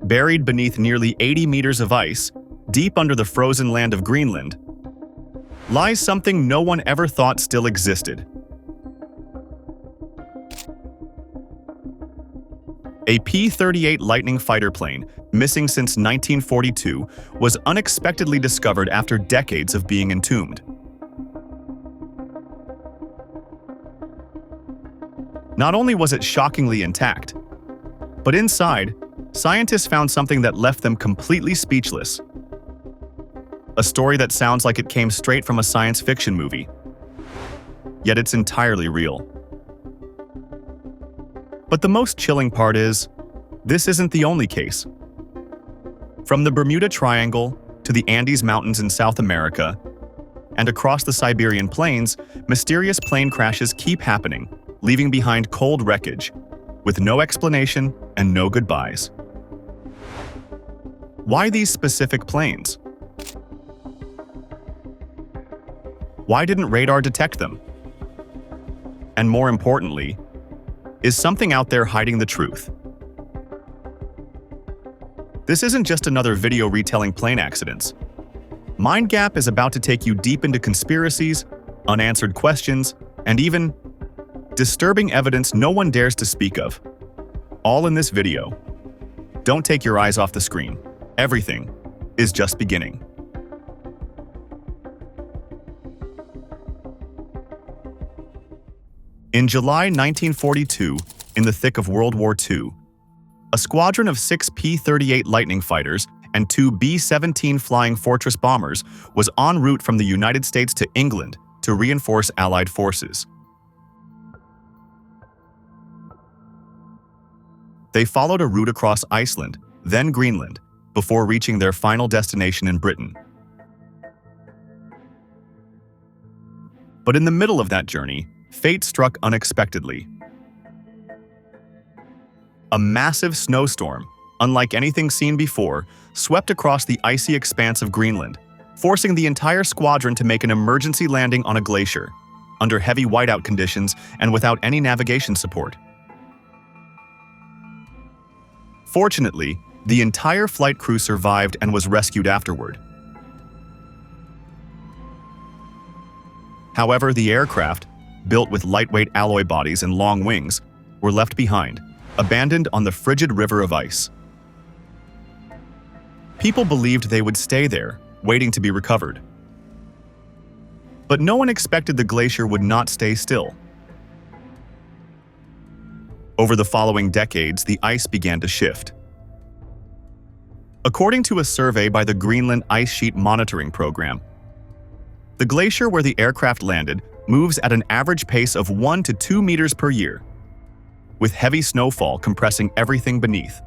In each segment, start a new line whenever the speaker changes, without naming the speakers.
buried beneath nearly 80 meters of ice, deep under the frozen land of Greenland, lies something no one ever thought still existed. A P-38 Lightning fighter plane, missing since 1942, was unexpectedly discovered after decades of being entombed. Not only was it shockingly intact, but inside, scientists found something that left them completely speechless. A story that sounds like it came straight from a science fiction movie. Yet it's entirely real. But the most chilling part is, this isn't the only case. From the Bermuda Triangle to the Andes Mountains in South America, and across the Siberian plains, mysterious plane crashes keep happening, leaving behind cold wreckage, with no explanation and no goodbyes. Why these specific planes? Why didn't radar detect them? And more importantly, is something out there hiding the truth? This isn't just another video retelling plane accidents. MindGap is about to take you deep into conspiracies, unanswered questions, and even disturbing evidence no one dares to speak of. All in this video. Don't take your eyes off the screen. Everything is just beginning. In July 1942, in the thick of World War II, a squadron of 6 P-38 Lightning fighters and 2 B-17 Flying Fortress bombers was en route from the United States to England to reinforce Allied forces. They followed a route across Iceland, then Greenland, before reaching their final destination in Britain. But in the middle of that journey, fate struck unexpectedly. A massive snowstorm, unlike anything seen before, swept across the icy expanse of Greenland, forcing the entire squadron to make an emergency landing on a glacier, under heavy whiteout conditions and without any navigation support. Fortunately, the entire flight crew survived and was rescued afterward. However, the aircraft, built with lightweight alloy bodies and long wings, were left behind, abandoned on the frigid river of ice. People believed they would stay there, waiting to be recovered. But no one expected the glacier would not stay still. Over the following decades, the ice began to shift. According to a survey by the Greenland Ice Sheet Monitoring Program, the glacier where the aircraft landed moves at an average pace of 1 to 2 meters per year, with heavy snowfall compressing everything beneath.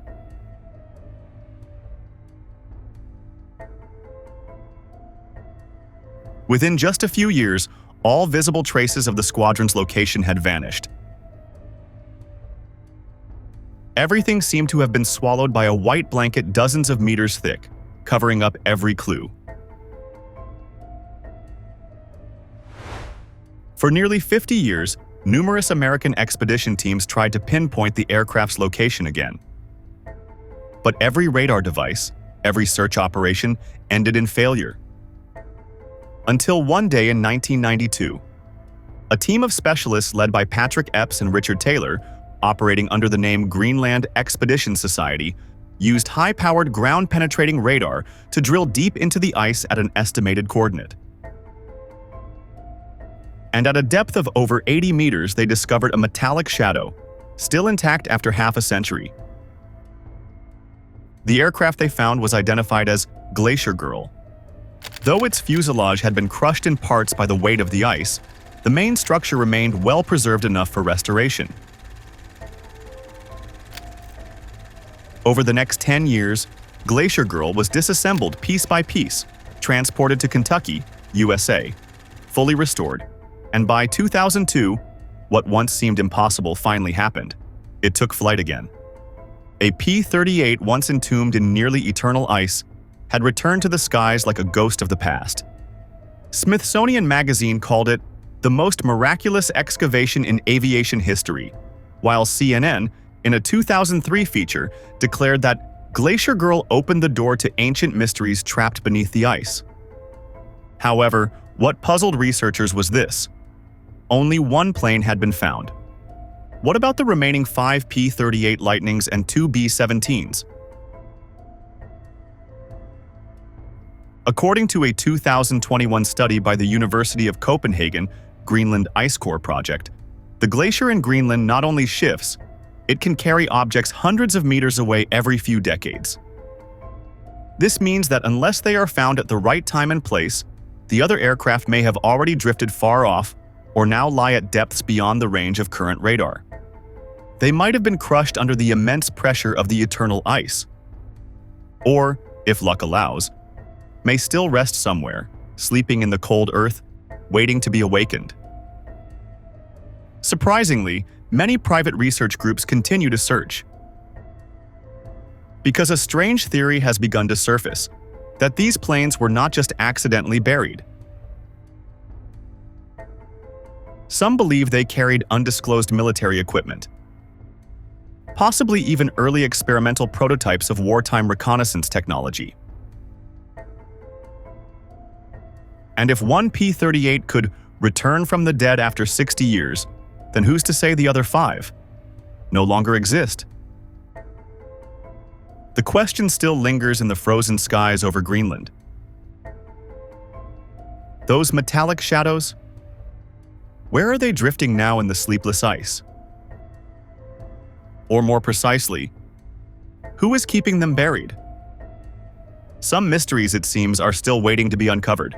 Within just a few years, all visible traces of the squadron's location had vanished. Everything seemed to have been swallowed by a white blanket dozens of meters thick, covering up every clue. For nearly 50 years, numerous American expedition teams tried to pinpoint the aircraft's location again. But every radar device, every search operation ended in failure. Until one day in 1992, a team of specialists led by Patrick Epps and Richard Taylor, operating under the name Greenland Expedition Society, used high-powered ground-penetrating radar to drill deep into the ice at an estimated coordinate. And at a depth of over 80 meters, they discovered a metallic shadow, still intact after half a century. The aircraft they found was identified as Glacier Girl. Though its fuselage had been crushed in parts by the weight of the ice, the main structure remained well preserved enough for restoration. Over the next 10 years, Glacier Girl was disassembled piece by piece, transported to Kentucky, USA, fully restored. And by 2002, what once seemed impossible finally happened. It took flight again. A P-38, once entombed in nearly eternal ice, had returned to the skies like a ghost of the past. Smithsonian Magazine called it the most miraculous excavation in aviation history, while CNN, in a 2003 feature, declared that Glacier Girl opened the door to ancient mysteries trapped beneath the ice. However, what puzzled researchers was this: only one plane had been found. What about the remaining 5 P-38 Lightnings and 2 B-17s? According to a 2021 study by the University of Copenhagen Greenland Ice Core project, the glacier in Greenland not only shifts, it can carry objects hundreds of meters away every few decades. This means that unless they are found at the right time and place, the other aircraft may have already drifted far off or now lie at depths beyond the range of current radar. They might have been crushed under the immense pressure of the eternal ice. Or, if luck allows, may still rest somewhere, sleeping in the cold earth, waiting to be awakened. Surprisingly, many private research groups continue to search. Because a strange theory has begun to surface, that these planes were not just accidentally buried. Some believe they carried undisclosed military equipment, possibly even early experimental prototypes of wartime reconnaissance technology. And if one P-38 could return from the dead after 60 years, then who's to say the other 5 no longer exist? The question still lingers in the frozen skies over Greenland. Those metallic shadows? Where are they drifting now in the sleepless ice? Or more precisely, who is keeping them buried? Some mysteries, it seems, are still waiting to be uncovered.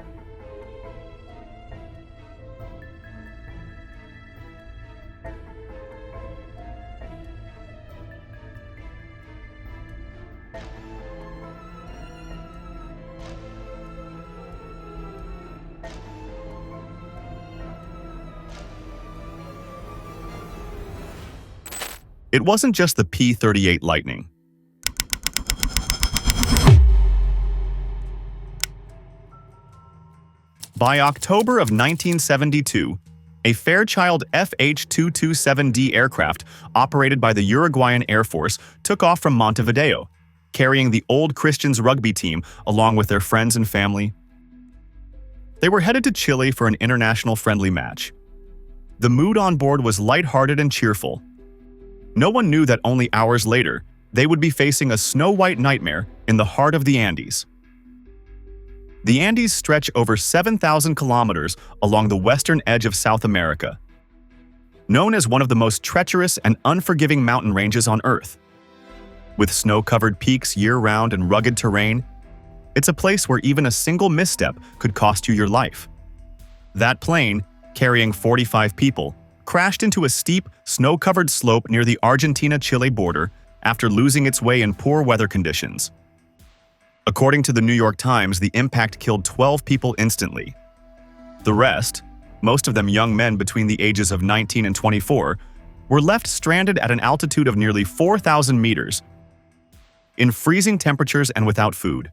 It wasn't just the P-38 Lightning. By October of 1972, a Fairchild FH-227D aircraft operated by the Uruguayan Air Force took off from Montevideo, carrying the Old Christians rugby team along with their friends and family. They were headed to Chile for an international friendly match. The mood on board was lighthearted and cheerful. No one knew that only hours later, they would be facing a snow-white nightmare in the heart of the Andes. The Andes stretch over 7,000 kilometers along the western edge of South America. Known as one of the most treacherous and unforgiving mountain ranges on Earth. With snow-covered peaks year-round and rugged terrain, it's a place where even a single misstep could cost you your life. That plane, carrying 45 people, crashed into a steep, snow-covered slope near the Argentina-Chile border after losing its way in poor weather conditions. According to the New York Times, the impact killed 12 people instantly. The rest, most of them young men between the ages of 19 and 24, were left stranded at an altitude of nearly 4,000 meters, in freezing temperatures and without food.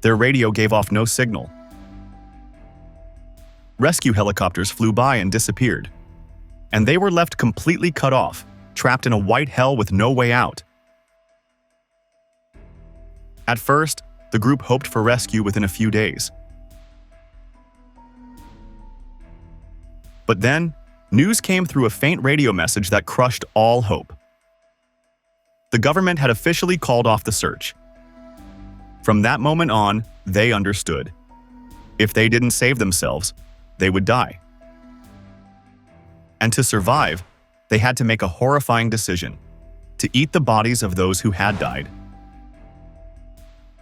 Their radio gave off no signal. Rescue helicopters flew by and disappeared, and they were left completely cut off, trapped in a white hell with no way out. At first, the group hoped for rescue within a few days. But then, news came through a faint radio message that crushed all hope. The government had officially called off the search. From that moment on, they understood. If they didn't save themselves, they would die. And to survive, they had to make a horrifying decision: to eat the bodies of those who had died.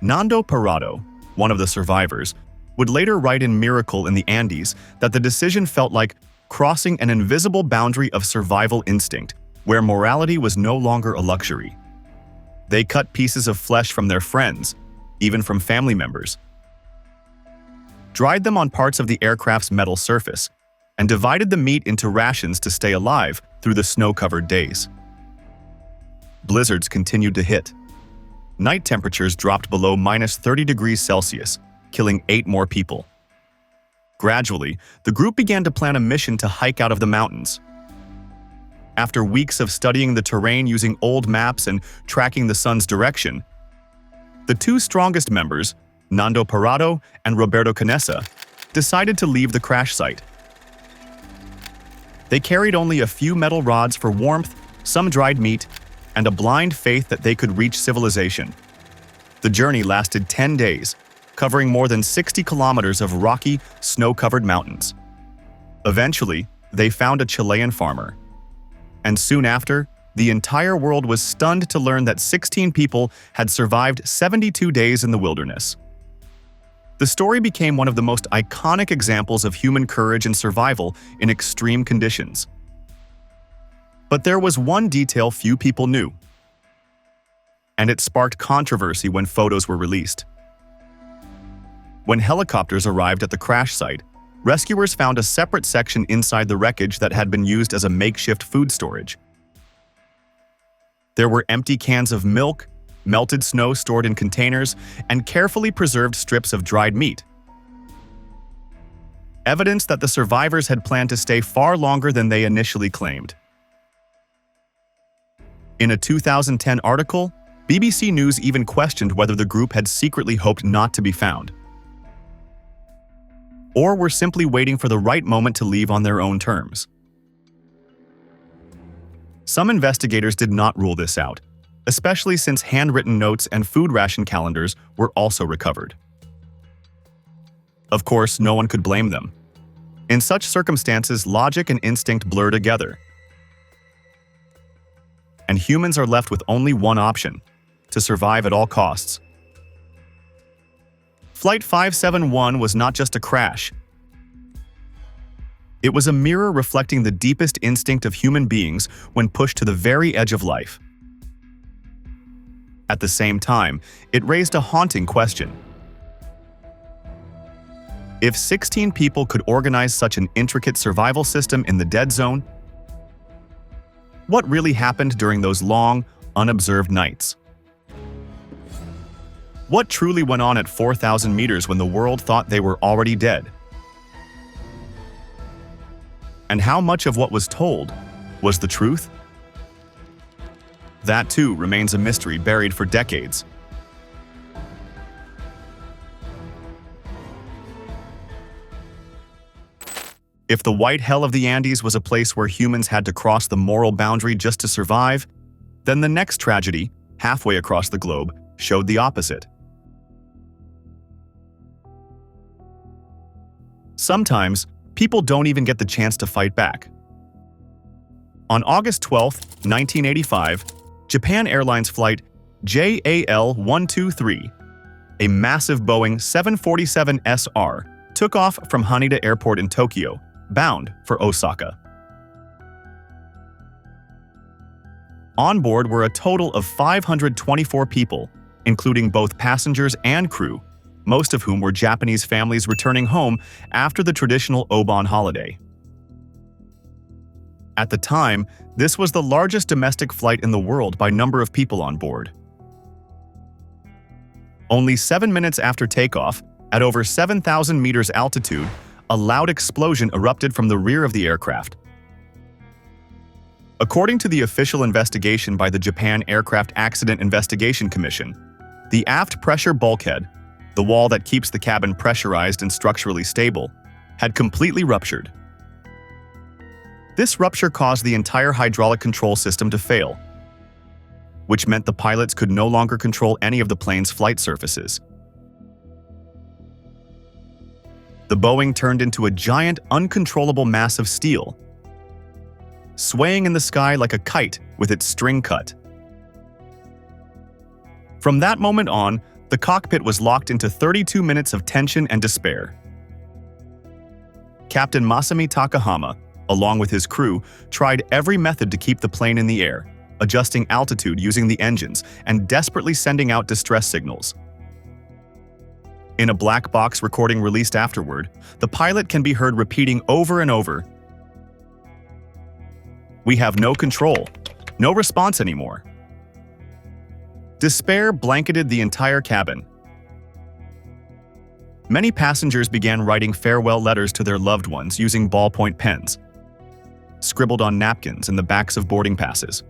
Nando Parado, one of the survivors, would later write in Miracle in the Andes that the decision felt like crossing an invisible boundary of survival instinct, where morality was no longer a luxury. They cut pieces of flesh from their friends, even from family members, dried them on parts of the aircraft's metal surface, and divided the meat into rations to stay alive through the snow-covered days. Blizzards continued to hit. Night temperatures dropped below -30 degrees Celsius, killing 8 more people. Gradually, the group began to plan a mission to hike out of the mountains. After weeks of studying the terrain using old maps and tracking the sun's direction, The two strongest members, Nando Parado and Roberto Canessa, decided to leave the crash site. They carried only a few metal rods for warmth, some dried meat, and a blind faith that they could reach civilization. The journey lasted 10 days, covering more than 60 kilometers of rocky, snow-covered mountains. Eventually, they found a Chilean farmer. And soon after, the entire world was stunned to learn that 16 people had survived 72 days in the wilderness. The story became one of the most iconic examples of human courage and survival in extreme conditions. But there was one detail few people knew, and it sparked controversy when photos were released. When helicopters arrived at the crash site, rescuers found a separate section inside the wreckage that had been used as a makeshift food storage. There were empty cans of milk, melted snow stored in containers, and carefully preserved strips of dried meat. Evidence that the survivors had planned to stay far longer than they initially claimed. In a 2010 article, BBC News even questioned whether the group had secretly hoped not to be found, or were simply waiting for the right moment to leave on their own terms. Some investigators did not rule this out, especially since handwritten notes and food ration calendars were also recovered. Of course, no one could blame them. In such circumstances, logic and instinct blur together. And humans are left with only one option: to survive at all costs. Flight 571 was not just a crash. It was a mirror reflecting the deepest instinct of human beings when pushed to the very edge of life. At the same time, it raised a haunting question. If 16 people could organize such an intricate survival system in the dead zone, what really happened during those long, unobserved nights? What truly went on at 4,000 meters when the world thought they were already dead? And how much of what was told was the truth? That too remains a mystery buried for decades. If the white hell of the Andes was a place where humans had to cross the moral boundary just to survive, then the next tragedy, halfway across the globe, showed the opposite. Sometimes, people don't even get the chance to fight back. On August 12, 1985, Japan Airlines flight JAL 123, a massive Boeing 747SR, took off from Haneda Airport in Tokyo, bound for Osaka. On board were a total of 524 people, including both passengers and crew, most of whom were Japanese families returning home after the traditional Obon holiday. At the time, this was the largest domestic flight in the world by number of people on board. Only 7 minutes after takeoff, at over 7,000 meters altitude, a loud explosion erupted from the rear of the aircraft. According to the official investigation by the Japan Aircraft Accident Investigation Commission, the aft pressure bulkhead, the wall that keeps the cabin pressurized and structurally stable, had completely ruptured. This rupture caused the entire hydraulic control system to fail, which meant the pilots could no longer control any of the plane's flight surfaces. The Boeing turned into a giant, uncontrollable mass of steel, swaying in the sky like a kite with its string cut. From that moment on, the cockpit was locked into 32 minutes of tension and despair. Captain Masami Takahama, along with his crew, tried every method to keep the plane in the air, adjusting altitude using the engines and desperately sending out distress signals. In a black box recording released afterward, the pilot can be heard repeating over and over, "We have no control, no response anymore." Despair blanketed the entire cabin. Many passengers began writing farewell letters to their loved ones using ballpoint pens, scribbled on napkins in the backs of boarding passes.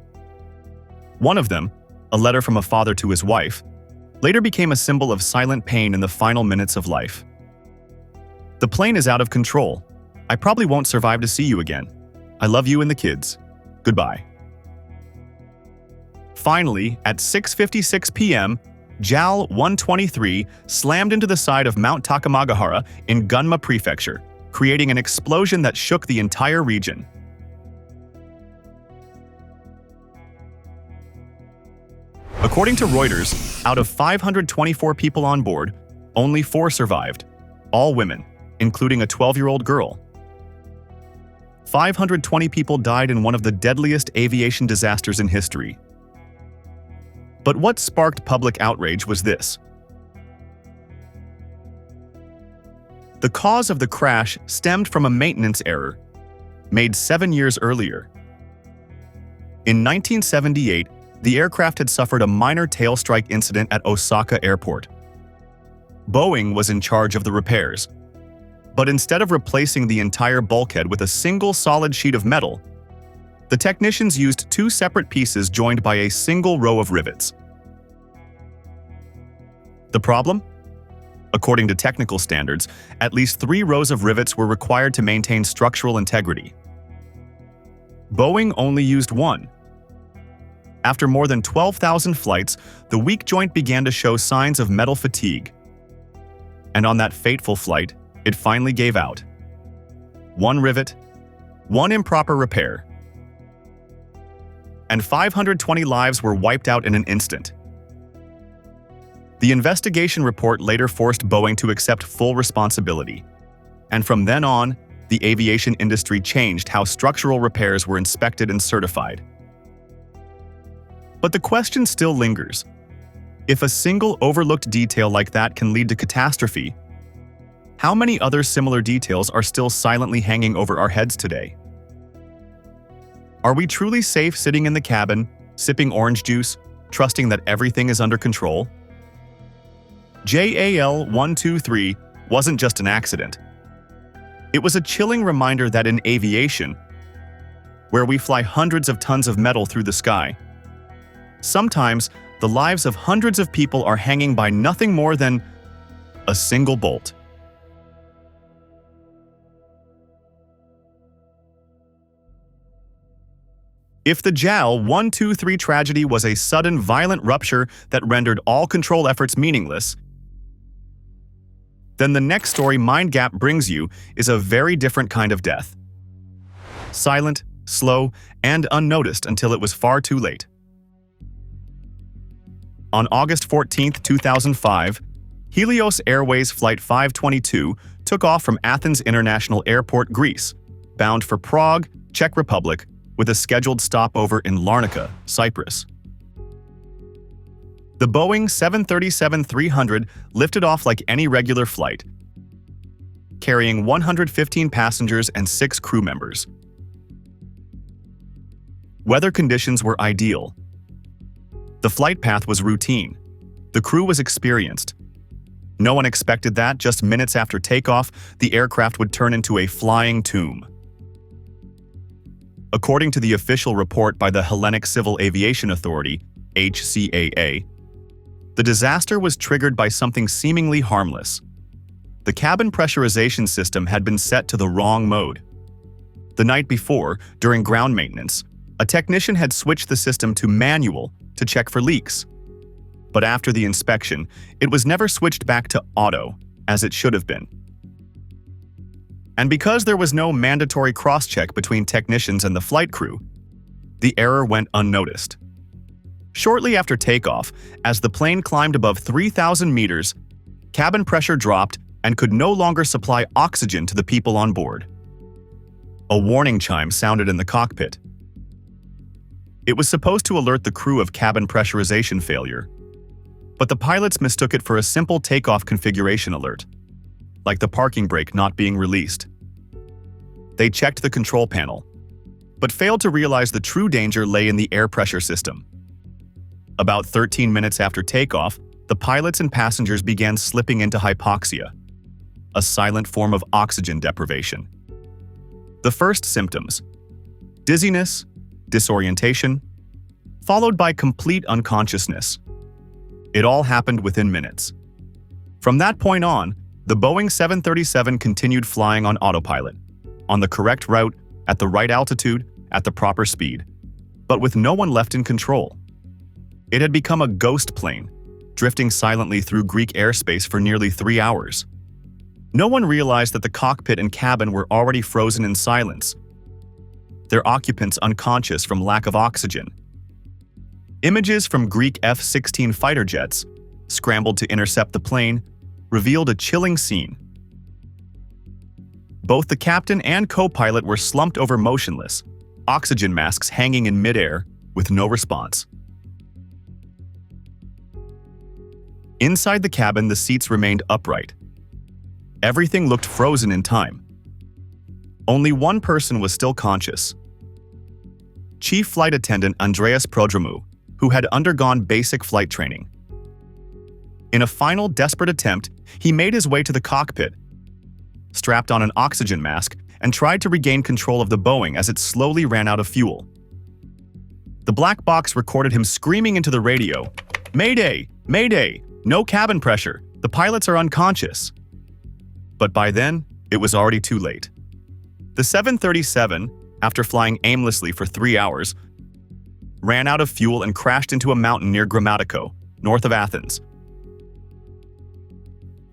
One of them, a letter from a father to his wife, later became a symbol of silent pain in the final minutes of life. The plane is out of control. I probably won't survive to see you again. I love you and the kids. Goodbye. Finally, at 6:56 p.m., JAL 123 slammed into the side of Mount Takamagahara in Gunma Prefecture, creating an explosion that shook the entire region. According to Reuters, out of 524 people on board, only 4 survived, all women, including a 12-year-old girl. 520 people died in one of the deadliest aviation disasters in history. But what sparked public outrage was this. The cause of the crash stemmed from a maintenance error made 7 years earlier. In 1978, the aircraft had suffered a minor tail strike incident at Osaka Airport. Boeing was in charge of the repairs, but instead of replacing the entire bulkhead with a single solid sheet of metal, the technicians used 2 separate pieces joined by a single row of rivets. The problem? According to technical standards, at least 3 rows of rivets were required to maintain structural integrity. Boeing only used 1. After more than 12,000 flights, the weak joint began to show signs of metal fatigue. And on that fateful flight, it finally gave out. 1 rivet, 1 improper repair, and 520 lives were wiped out in an instant. The investigation report later forced Boeing to accept full responsibility, and from then on, the aviation industry changed how structural repairs were inspected and certified. But the question still lingers. If a single overlooked detail like that can lead to catastrophe, how many other similar details are still silently hanging over our heads today? Are we truly safe sitting in the cabin, sipping orange juice, trusting that everything is under control? JAL 123 wasn't just an accident. It was a chilling reminder that in aviation, where we fly hundreds of tons of metal through the sky, sometimes the lives of hundreds of people are hanging by nothing more than a single bolt. If the JAL 123 tragedy was a sudden violent rupture that rendered all control efforts meaningless, then the next story Mind Gap brings you is a very different kind of death. Silent, slow, and unnoticed until it was far too late. On August 14, 2005, Helios Airways Flight 522 took off from Athens International Airport, Greece, bound for Prague, Czech Republic, with a scheduled stopover in Larnaca, Cyprus. The Boeing 737-300 lifted off like any regular flight, carrying 115 passengers and 6 crew members. Weather conditions were ideal. The flight path was routine. The crew was experienced. No one expected that just minutes after takeoff, the aircraft would turn into a flying tomb. According to the official report by the Hellenic Civil Aviation Authority, HCAA, the disaster was triggered by something seemingly harmless. The cabin pressurization system had been set to the wrong mode. The night before, during ground maintenance, a technician had switched the system to manual to check for leaks. But after the inspection, it was never switched back to auto, as it should have been. And because there was no mandatory cross-check between technicians and the flight crew, the error went unnoticed. Shortly after takeoff, as the plane climbed above 3,000 meters, cabin pressure dropped and could no longer supply oxygen to the people on board. A warning chime sounded in the cockpit. It was supposed to alert the crew of cabin pressurization failure, but the pilots mistook it for a simple takeoff configuration alert, like the parking brake not being released. They checked the control panel, but failed to realize the true danger lay in the air pressure system. About 13 minutes after takeoff, the pilots and passengers began slipping into hypoxia, a silent form of oxygen deprivation. The first symptoms: dizziness, disorientation, followed by complete unconsciousness. It all happened within minutes. From that point on, the Boeing 737 continued flying on autopilot, on the correct route, at the right altitude, at the proper speed, but with no one left in control. It had become a ghost plane, drifting silently through Greek airspace for nearly 3 hours. No one realized that the cockpit and cabin were already frozen in silence, their occupants unconscious from lack of oxygen. Images from Greek F-16 fighter jets, scrambled to intercept the plane, revealed a chilling scene. Both the captain and co-pilot were slumped over motionless, oxygen masks hanging in midair, with no response. Inside the cabin, the seats remained upright. Everything looked frozen in time. Only one person was still conscious. Chief Flight Attendant Andreas Prodromou, who had undergone basic flight training. In a final desperate attempt, he made his way to the cockpit, strapped on an oxygen mask, and tried to regain control of the Boeing as it slowly ran out of fuel. The black box recorded him screaming into the radio, "Mayday! Mayday! No cabin pressure! The pilots are unconscious!" But by then, it was already too late. The 737, after flying aimlessly for 3 hours, ran out of fuel and crashed into a mountain near Grammatico, north of Athens.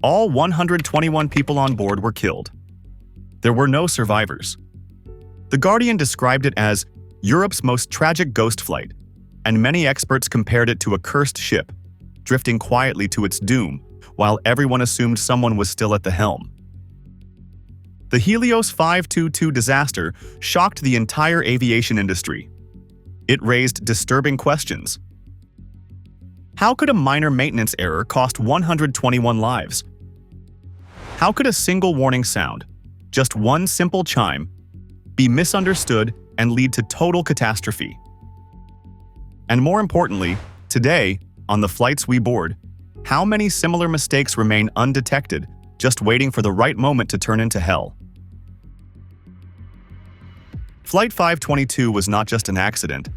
All 121 people on board were killed. There were no survivors. The Guardian described it as Europe's most tragic ghost flight, and many experts compared it to a cursed ship, drifting quietly to its doom, while everyone assumed someone was still at the helm. The Helios 522 disaster shocked the entire aviation industry. It raised disturbing questions. How could a minor maintenance error cost 121 lives? How could a single warning sound, just one simple chime, be misunderstood and lead to total catastrophe? And more importantly, today, on the flights we board, how many similar mistakes remain undetected, just waiting for the right moment to turn into hell? Flight 522 was not just an accident.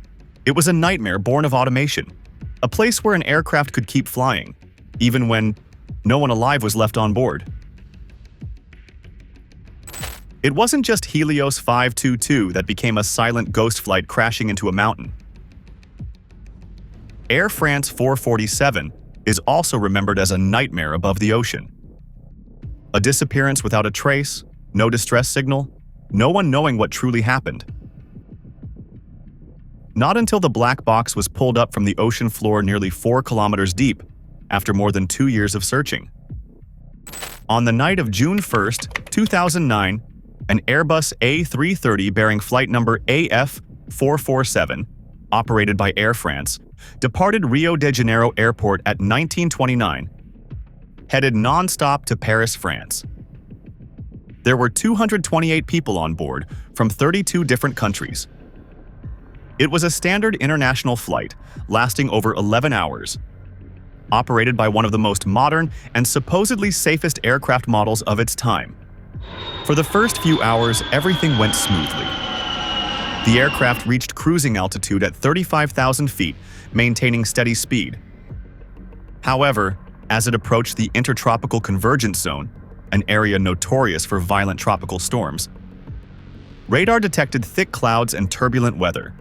It was a nightmare born of automation, a place where an aircraft could keep flying, even when no one alive was left on board. It wasn't just Helios 522 that became a silent ghost flight crashing into a mountain. Air France 447 is also remembered as a nightmare above the ocean. A disappearance without a trace, no distress signal, no one knowing what truly happened. Not until the black box was pulled up from the ocean floor nearly 4 kilometers deep, after more than 2 years of searching. On the night of June 1st, 2009, an Airbus A330 bearing flight number AF447, operated by Air France, departed Rio de Janeiro Airport at 1929, headed non-stop to Paris, France. There were 228 people on board from 32 different countries. It was a standard international flight, lasting over 11 hours, operated by one of the most modern and supposedly safest aircraft models of its time. For the first few hours, everything went smoothly. The aircraft reached cruising altitude at 35,000 feet, maintaining steady speed. However, as it approached the intertropical convergence zone, an area notorious for violent tropical storms, radar detected thick clouds and turbulent weather.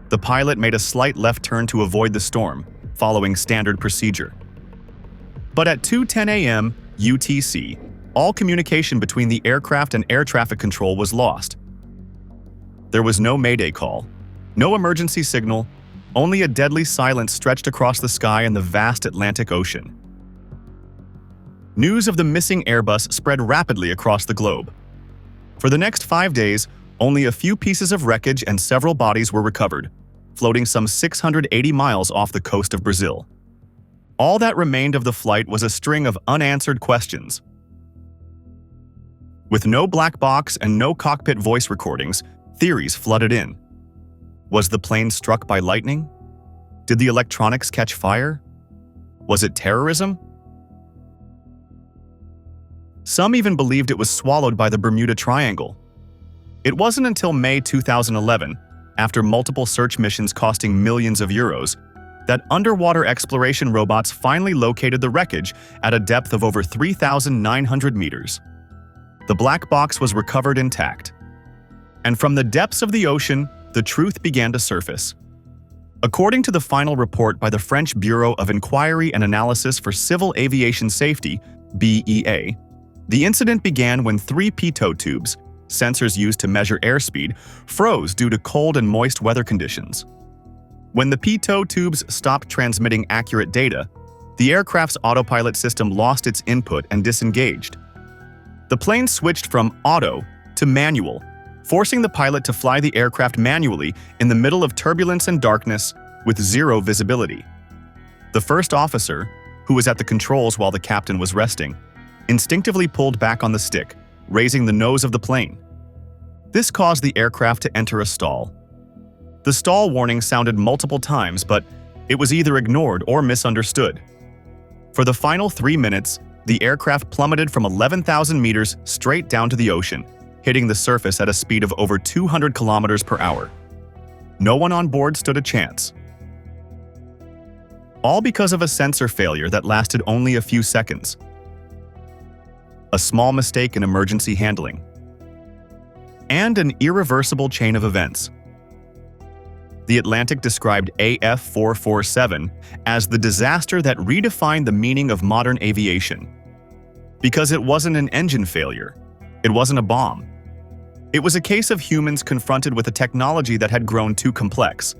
The pilot made a slight left turn to avoid the storm, following standard procedure. But at 2:10 a.m. UTC, all communication between the aircraft and air traffic control was lost. There was no mayday call, no emergency signal, only a deadly silence stretched across the sky and the vast Atlantic Ocean. News of the missing Airbus spread rapidly across the globe. For the next 5 days, only a few pieces of wreckage and several bodies were recovered, floating some 680 miles off the coast of Brazil. All that remained of the flight was a string of unanswered questions. With no black box and no cockpit voice recordings, theories flooded in. Was the plane struck by lightning? Did the electronics catch fire? Was it terrorism? Some even believed it was swallowed by the Bermuda Triangle. It wasn't until May 2011, after multiple search missions costing millions of euros, that underwater exploration robots finally located the wreckage at a depth of over 3,900 meters. The black box was recovered intact. And from the depths of the ocean, the truth began to surface. According to the final report by the French Bureau of Inquiry and Analysis for Civil Aviation Safety, BEA, the incident began when 3 pitot tubes, sensors used to measure airspeed, froze due to cold and moist weather conditions. When the pitot tubes stopped transmitting accurate data, the aircraft's autopilot system lost its input and disengaged. The plane switched from auto to manual, forcing the pilot to fly the aircraft manually in the middle of turbulence and darkness with zero visibility. The first officer, who was at the controls while the captain was resting, instinctively pulled back on the stick, raising the nose of the plane. This caused the aircraft to enter a stall. The stall warning sounded multiple times, but it was either ignored or misunderstood. For the final 3 minutes, the aircraft plummeted from 11,000 meters straight down to the ocean, hitting the surface at a speed of over 200 kilometers per hour. No one on board stood a chance. All because of a sensor failure that lasted only a few seconds. A small mistake in emergency handling. And an irreversible chain of events. The Atlantic described AF447 as the disaster that redefined the meaning of modern aviation. Because it wasn't an engine failure. It wasn't a bomb. It was a case of humans confronted with a technology that had grown too complex.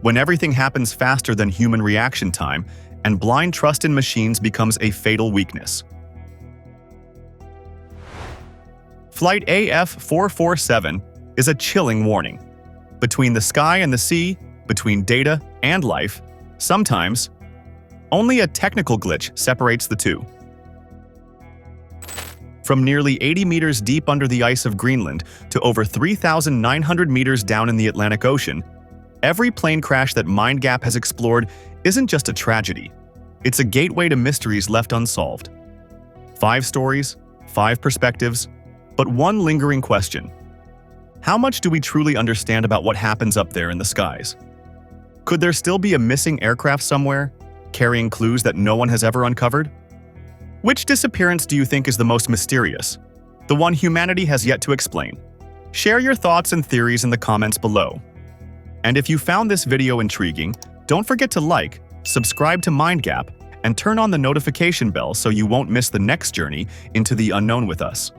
When everything happens faster than human reaction time, and blind trust in machines becomes a fatal weakness. Flight AF447 is a chilling warning. Between the sky and the sea, between data and life, sometimes, only a technical glitch separates the two. From nearly 80 meters deep under the ice of Greenland to over 3,900 meters down in the Atlantic Ocean, every plane crash that MindGap has explored isn't just a tragedy. It's a gateway to mysteries left unsolved. 5 stories, 5 perspectives, but one lingering question. How much do we truly understand about what happens up there in the skies? Could there still be a missing aircraft somewhere, carrying clues that no one has ever uncovered? Which disappearance do you think is the most mysterious? The one humanity has yet to explain? Share your thoughts and theories in the comments below. And if you found this video intriguing, don't forget to like, subscribe to MindGap, and turn on the notification bell so you won't miss the next journey into the unknown with us.